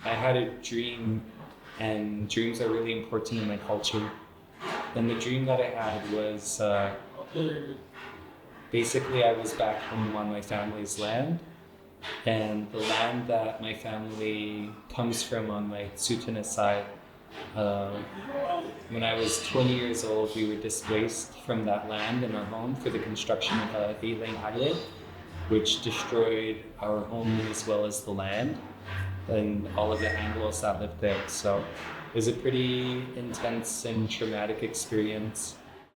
I had a dream, and dreams are really important in my culture. And the dream that I had was basically I was back home on my family's land, and the land that my family comes from on my Tsutana side. When I was 20 years old, we were displaced from that land and our home for the construction of a Ilang Haile, which destroyed our home as well as the land and all of the Anglos that lived there. So it was a pretty intense and traumatic experience.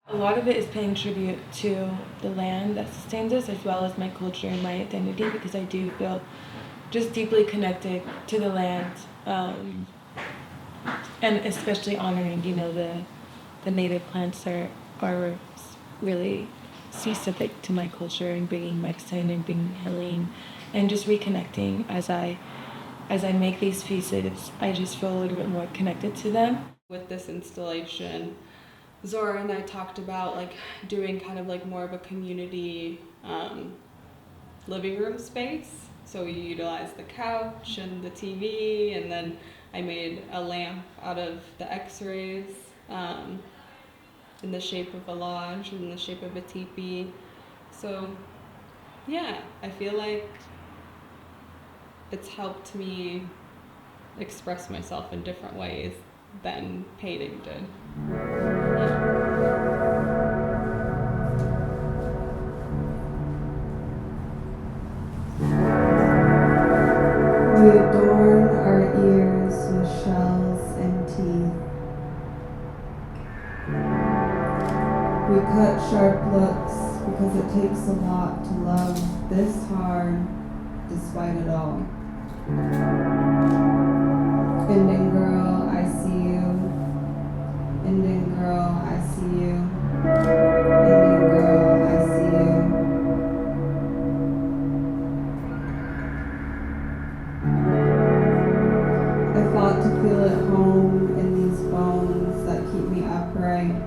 A lot of it is paying tribute to the land that sustains us, as well as my culture and my identity, because I do feel just deeply connected to the land, and especially honoring, the native plants are really specific to my culture, and bringing medicine and bringing healing, and just reconnecting as I make these pieces. I just feel a little bit more connected to them. With this installation, Zora and I talked about doing kind of more of a community living room space. So we utilized the couch and the TV, and then I made a lamp out of the x-rays in the shape of a lodge, in the shape of a teepee. So yeah, I feel like it's helped me express myself in different ways than painting did. We adorn our ears with shells and teeth. We cut sharp looks because it takes a lot to love this hard despite it all. Indian girl, I see you. Indian girl, I see you. Indian girl, I see you. I fought to feel at home in these bones that keep me upright.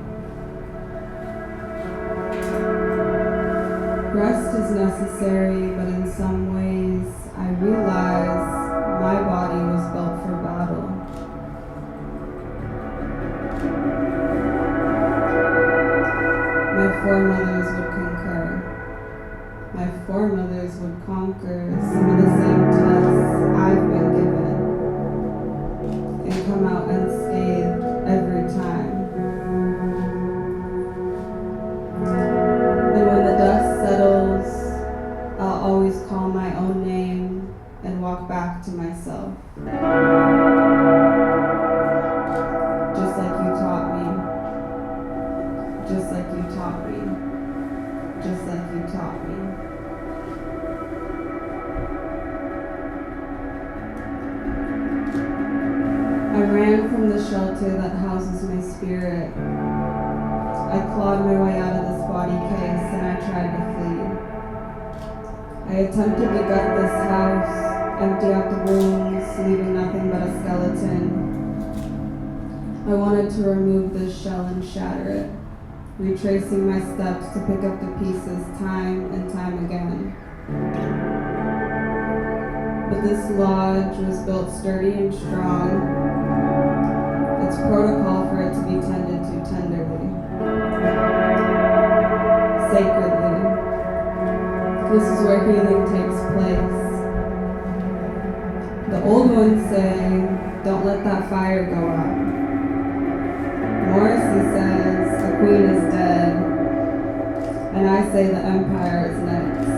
Rest is necessary, but in some ways I realize my body was built for battle. My foremothers would concur. My foremothers would conquer some of the same tests I've been given and come out unscathed every time. And when the dust settles, I'll always call my own name and walk back to myself. Just like you taught me. Just like you taught me. Just like you taught me. I ran from the shelter that houses my spirit. I clawed my way out of this body case and I tried to flee. I attempted to gut this house, empty out the rooms, leaving nothing but a skeleton. I wanted to remove this shell and shatter it. retracing my steps to pick up the pieces time and time again. But this lodge was built sturdy and strong. It's protocol for it to be tended to tenderly, sacredly. This is where healing takes place. The old ones say, don't let that fire go out. Morrissey says, the queen is dead, and I say the empire is next.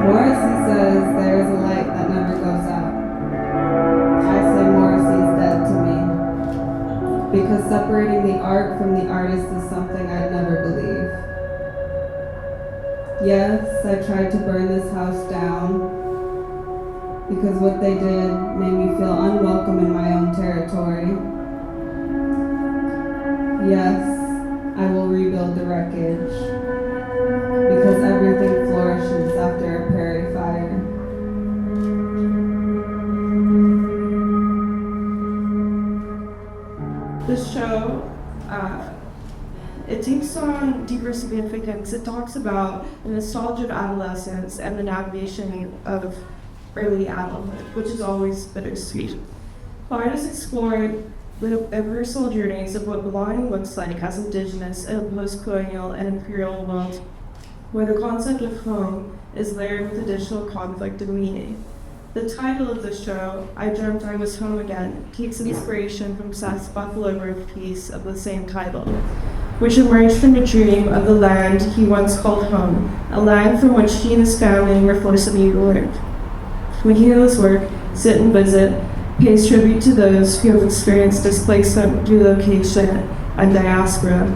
Morrissey says there is a light that never goes out. I say Morrissey's dead to me, because separating the art from the artist is something I'd never believe. Yes, I tried to burn this house down, because what they did made me feel unwelcome in my own territory. Yes, I will rebuild the wreckage, because everything flourishes after a prairie fire. This show, it takes on deeper significance. It talks about the nostalgia of adolescence and the navigation of early adulthood, which is always bittersweet. The artist explored the personal journeys of what belonging looks like as Indigenous in a post-colonial and imperial world, where the concept of home is layered with additional conflict and meaning. The title of the show, I Dreamt I Was Home Again, takes inspiration from Seth's Buffalo Road piece of the same title, which emerged from a dream of the land he once called home, a land from which he and his family were forcibly removed. Mikayla's work, Sit and Visit, pays tribute to those who have experienced displacement, relocation, and diaspora.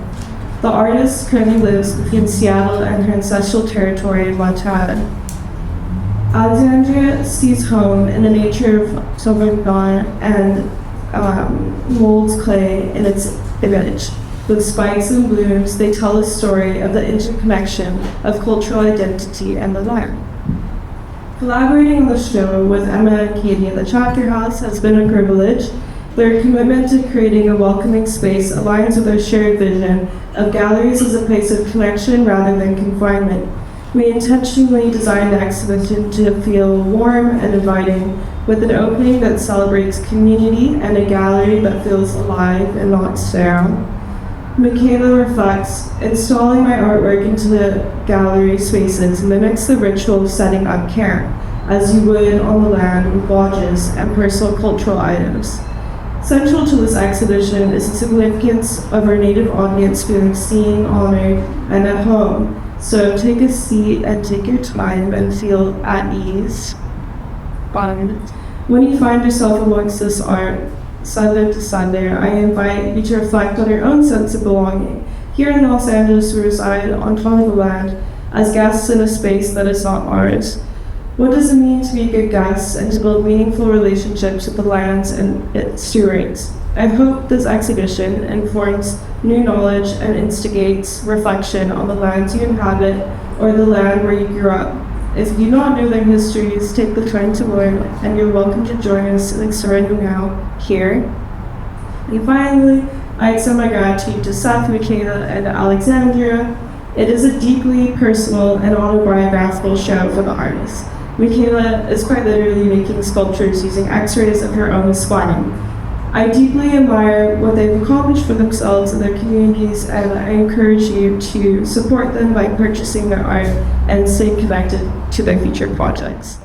The artist currently lives between Seattle and her ancestral territory in Montana. Alexandria sees home in the nature of Tovaangar and moulds clay in its image. With spikes and blooms, they tell a story of the interconnection of cultural identity and the land. Collaborating on the show with Emma and Katie at the Chapter House has been a privilege. Their commitment to creating a welcoming space aligns with our shared vision of galleries as a place of connection rather than confinement. We intentionally designed the exhibition to feel warm and inviting, with an opening that celebrates community and a gallery that feels alive and not sterile. Mikayla reflects, installing my artwork into the gallery spaces mimics the ritual of setting up camp, as you would on the land with lodges and personal cultural items. Central to this exhibition is the significance of our native audience feeling seen, honored, and at home. So take a seat and take your time and feel at ease. When you find yourself amongst this art, Sunday to Sunday, I invite you to reflect on your own sense of belonging. Here in Los Angeles, we reside on top of the land as guests in a space that is not ours. What does it mean to be a good guest and to build meaningful relationships with the lands and its stewards? I hope this exhibition informs new knowledge and instigates reflection on the lands you inhabit or the land where you grew up. If you do not know their histories, take the time to learn, and you're welcome to join us in starting now, here. And finally, I extend my gratitude to Seth, Mikayla, and Alexandria. It is a deeply personal and autobiographical show for the artist. Mikayla is quite literally making sculptures using x-rays of her own spine. I deeply admire what they've accomplished for themselves and their communities, and I encourage you to support them by purchasing their art and stay connected to their future projects.